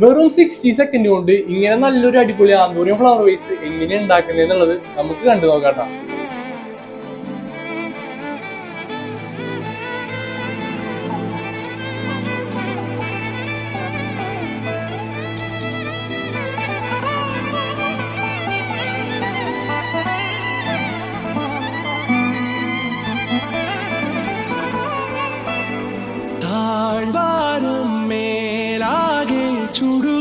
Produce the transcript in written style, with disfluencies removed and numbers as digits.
വെറും 60 സെക്കൻഡ് കൊണ്ട് ഇങ്ങനെ നല്ലൊരു അടിപൊളി ആന്തൂറിയം ഫ്ലവർ വേസ് എങ്ങനെ ഉണ്ടാക്കുന്നത് എന്നുള്ളത് നമുക്ക് കണ്ടു നോക്കാം. താഴ്വാരം മേലാകെ ചുടു